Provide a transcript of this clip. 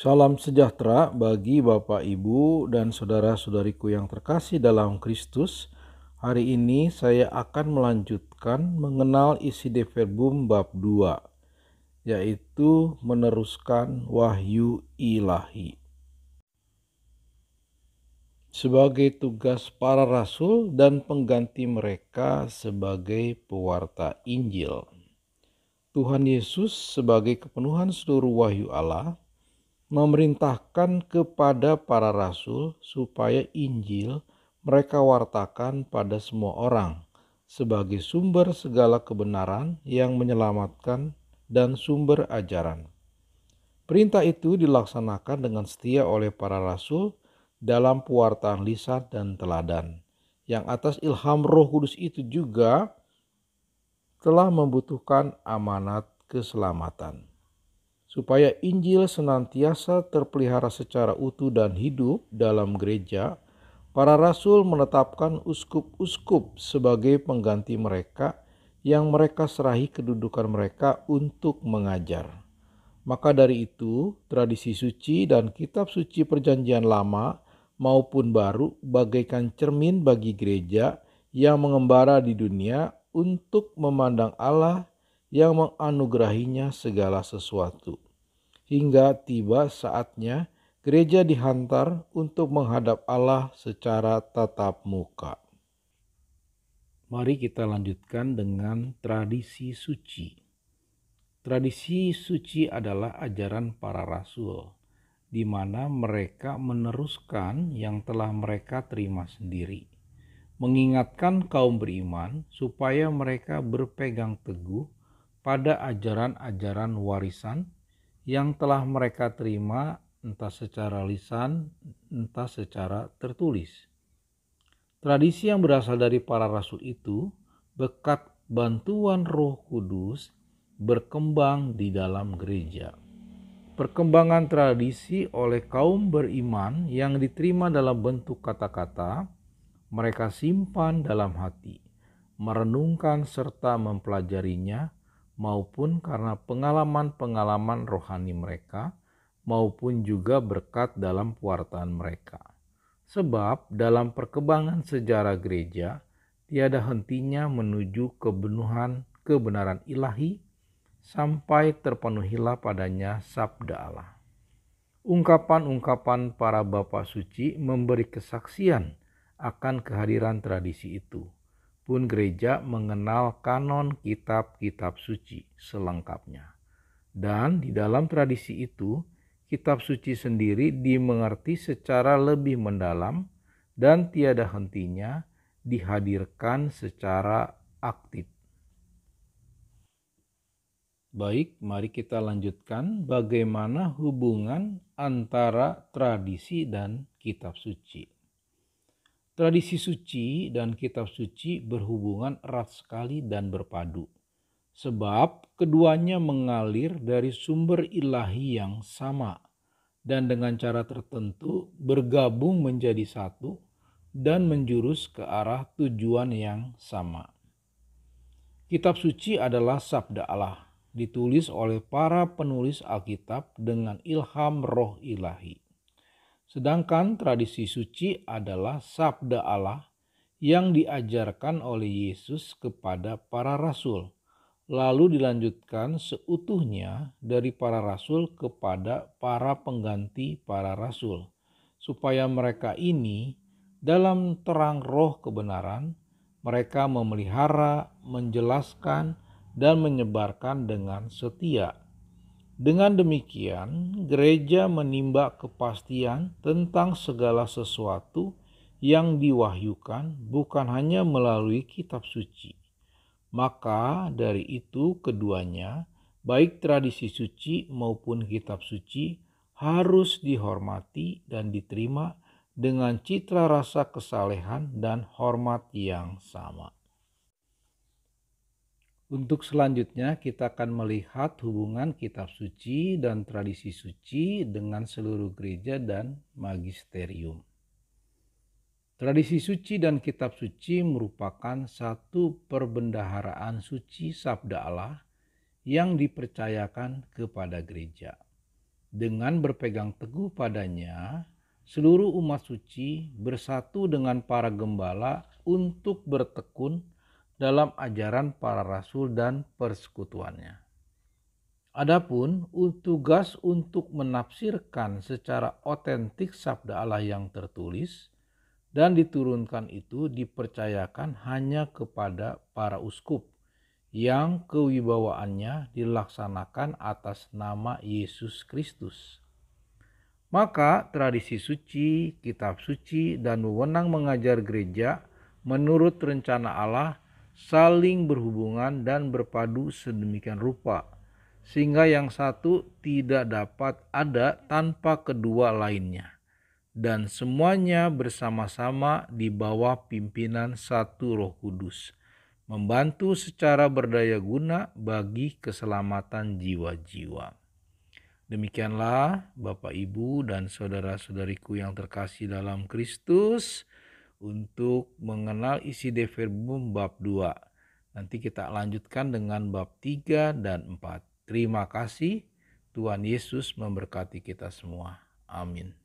Salam sejahtera bagi Bapak, Ibu, dan saudara-saudariku yang terkasih dalam Kristus. Hari ini saya akan melanjutkan mengenal isi De Verbum bab 2, yaitu meneruskan wahyu ilahi. Sebagai tugas para rasul dan pengganti mereka sebagai pewarta Injil. Tuhan Yesus sebagai kepenuhan seluruh wahyu Allah memerintahkan kepada para rasul supaya Injil mereka wartakan pada semua orang sebagai sumber segala kebenaran yang menyelamatkan dan sumber ajaran. Perintah itu dilaksanakan dengan setia oleh para rasul dalam pewartaan lisan dan teladan, yang atas ilham Roh Kudus itu juga telah membutuhkan amanat keselamatan. Supaya Injil senantiasa terpelihara secara utuh dan hidup dalam gereja, para rasul menetapkan uskup-uskup sebagai pengganti mereka yang mereka serahi kedudukan mereka untuk mengajar. Maka dari itu, tradisi suci dan kitab suci Perjanjian Lama maupun Baru bagaikan cermin bagi gereja yang mengembara di dunia untuk memandang Allah yang menganugerahinya segala sesuatu. Hingga tiba saatnya gereja dihantar untuk menghadap Allah secara tatap muka. Mari kita lanjutkan dengan tradisi suci. Tradisi suci adalah ajaran para rasul, di mana mereka meneruskan yang telah mereka terima sendiri, mengingatkan kaum beriman supaya mereka berpegang teguh pada ajaran-ajaran warisan yang telah mereka terima, entah secara lisan, entah secara tertulis. Tradisi yang berasal dari para rasul itu berkat bantuan Roh Kudus berkembang di dalam gereja. Perkembangan tradisi oleh kaum beriman yang diterima dalam bentuk kata-kata, mereka simpan dalam hati, merenungkan serta mempelajarinya, maupun karena pengalaman-pengalaman rohani mereka, maupun juga berkat dalam pewartaan mereka. Sebab dalam perkembangan sejarah gereja, tiada hentinya menuju kebenaran ilahi sampai terpenuhilah padanya sabda Allah. Ungkapan-ungkapan para bapa suci memberi kesaksian akan kehadiran tradisi itu. Pun gereja mengenal kanon kitab-kitab suci selengkapnya. Dan di dalam tradisi itu, kitab suci sendiri dimengerti secara lebih mendalam dan tiada hentinya dihadirkan secara aktif. Baik, mari kita lanjutkan bagaimana hubungan antara tradisi dan kitab suci. Tradisi suci dan kitab suci berhubungan erat sekali dan berpadu, sebab keduanya mengalir dari sumber ilahi yang sama dan dengan cara tertentu bergabung menjadi satu dan menjurus ke arah tujuan yang sama. Kitab suci adalah sabda Allah, ditulis oleh para penulis Alkitab dengan ilham Roh Ilahi. Sedangkan tradisi suci adalah sabda Allah yang diajarkan oleh Yesus kepada para rasul, lalu dilanjutkan seutuhnya dari para rasul kepada para pengganti para rasul, supaya mereka ini dalam terang roh kebenaran, mereka memelihara, menjelaskan, dan menyebarkan dengan setia. Dengan demikian, gereja menimba kepastian tentang segala sesuatu yang diwahyukan bukan hanya melalui kitab suci. Maka dari itu keduanya, baik tradisi suci maupun kitab suci, harus dihormati dan diterima dengan citra rasa kesalehan dan hormat yang sama. Untuk selanjutnya kita akan melihat hubungan kitab suci dan tradisi suci dengan seluruh gereja dan magisterium. Tradisi suci dan kitab suci merupakan satu perbendaharaan suci sabda Allah yang dipercayakan kepada gereja. Dengan berpegang teguh padanya, seluruh umat suci bersatu dengan para gembala untuk bertekun dalam ajaran para rasul dan persekutuannya. Adapun tugas untuk menafsirkan secara otentik sabda Allah yang tertulis dan diturunkan itu dipercayakan hanya kepada para uskup yang kewibawaannya dilaksanakan atas nama Yesus Kristus. Maka tradisi suci, kitab suci, dan wewenang mengajar gereja menurut rencana Allah saling berhubungan dan berpadu sedemikian rupa, sehingga yang satu tidak dapat ada tanpa kedua lainnya, dan semuanya bersama-sama di bawah pimpinan satu Roh Kudus, membantu secara berdaya guna bagi keselamatan jiwa-jiwa. Demikianlah Bapak, Ibu, dan saudara-saudariku yang terkasih dalam Kristus untuk mengenal isi De Verbum bab 2. Nanti kita lanjutkan dengan bab 3 dan 4. Terima kasih. Tuhan Yesus memberkati kita semua. Amin.